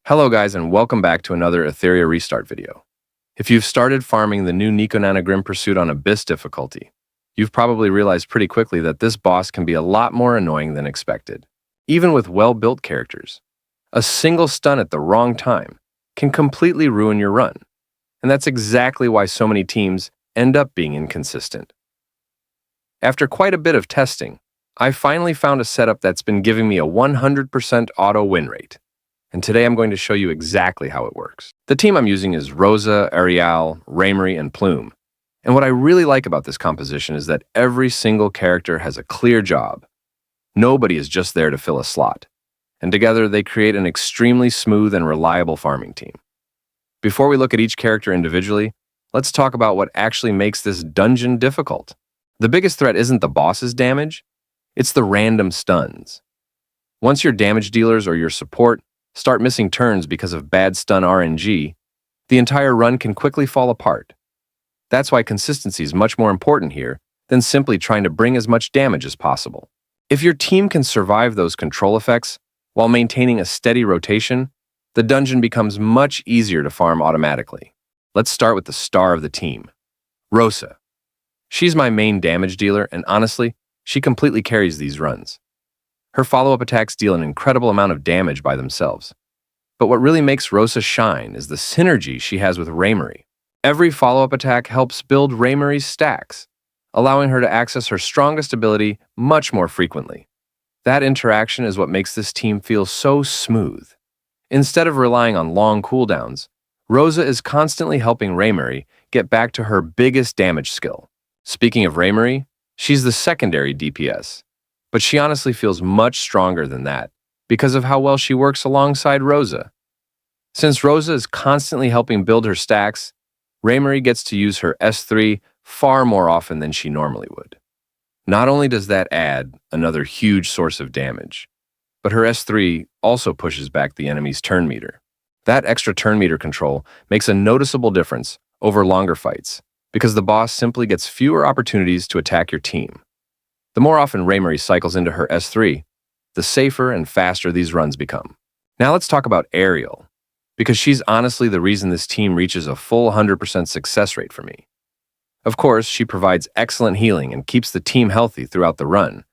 Hello guys and welcome back to another Etheria restart video. If you've started farming the new NicoNana Grim Pursuit on Abyss difficulty, you've probably realized pretty quickly that this boss can be a lot more annoying than expected. Even with well-built characters, a single stun at the wrong time can completely ruin your run, and that's exactly why so many teams end up being inconsistent. After quite a bit of testing, I finally found a setup that's been giving me a 100% auto win rate. And today I'm going to show you exactly how it works. The team I'm using is Rosa, Ariel, Raymery, and Plume. And what I really like about this composition is that every single character has a clear job. Nobody is just there to fill a slot. And together they create an extremely smooth and reliable farming team. Before we look at each character individually, let's talk about what actually makes this dungeon difficult. The biggest threat isn't the boss's damage, it's the random stuns. Once your damage dealers or your support start missing turns because of bad stun RNG, the entire run can quickly fall apart. That's why consistency is much more important here than simply trying to bring as much damage as possible. If your team can survive those control effects while maintaining a steady rotation, the dungeon becomes much easier to farm automatically. Let's start with the star of the team, Rosa. She's my main damage dealer, and honestly, she completely carries these runs. Her follow-up attacks deal an incredible amount of damage by themselves. But what really makes Rosa shine is the synergy she has with Raymery. Every follow-up attack helps build Raymery's stacks, allowing her to access her strongest ability much more frequently. That interaction is what makes this team feel so smooth. Instead of relying on long cooldowns, Rosa is constantly helping Raymery get back to her biggest damage skill. Speaking of Raymery, she's the secondary DPS. But she honestly feels much stronger than that because of how well she works alongside Rosa. Since Rosa is constantly helping build her stacks, Raymery gets to use her S3 far more often than she normally would. Not only does that add another huge source of damage, but her S3 also pushes back the enemy's turn meter. That extra turn meter control makes a noticeable difference over longer fights because the boss simply gets fewer opportunities to attack your team. The more often Raymery cycles into her S3, the safer and faster these runs become. Now let's talk about Ariel, because she's honestly the reason this team reaches a full 100% success rate for me. Of course, she provides excellent healing and keeps the team healthy throughout the run,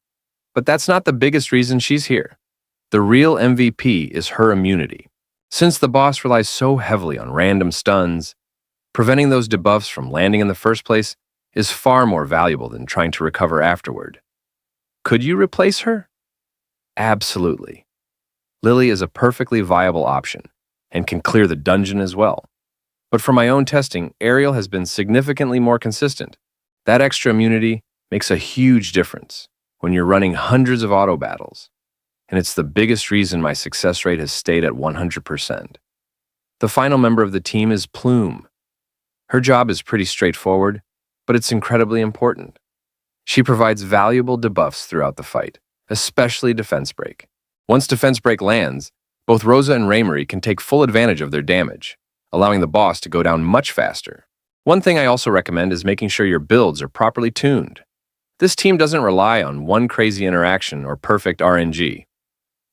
but that's not the biggest reason she's here. The real MVP is her immunity. Since the boss relies so heavily on random stuns, preventing those debuffs from landing in the first place is far more valuable than trying to recover afterward. Could you replace her? Absolutely. Lily is a perfectly viable option and can clear the dungeon as well. But for my own testing, Ariel has been significantly more consistent. That extra immunity makes a huge difference when you're running hundreds of auto battles, and it's the biggest reason my success rate has stayed at 100%. The final member of the team is Plume. Her job is pretty straightforward, but it's incredibly important. She provides valuable debuffs throughout the fight, especially Defense Break. Once Defense Break lands, both Rosa and Raymery can take full advantage of their damage, allowing the boss to go down much faster. One thing I also recommend is making sure your builds are properly tuned. This team doesn't rely on one crazy interaction or perfect RNG.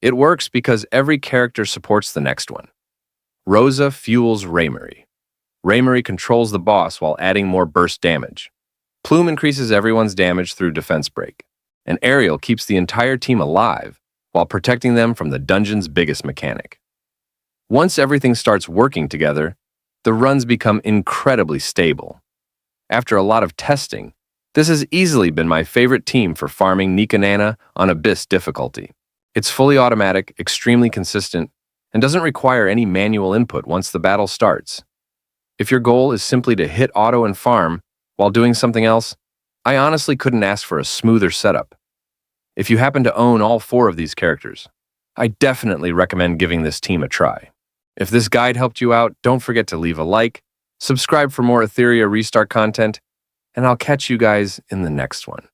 It works because every character supports the next one. Rosa fuels Raymery. Raymery controls the boss while adding more burst damage. Plume increases everyone's damage through Defense Break, and Ariel keeps the entire team alive while protecting them from the dungeon's biggest mechanic. Once everything starts working together, the runs become incredibly stable. After a lot of testing, this has easily been my favorite team for farming NicoNana on Abyss difficulty. It's fully automatic, extremely consistent, and doesn't require any manual input once the battle starts. If your goal is simply to hit auto and farm while doing something else, I honestly couldn't ask for a smoother setup. If you happen to own all 4 of these characters, I definitely recommend giving this team a try. If this guide helped you out, don't forget to leave a like, subscribe for more Etheria Restart content, and I'll catch you guys in the next one.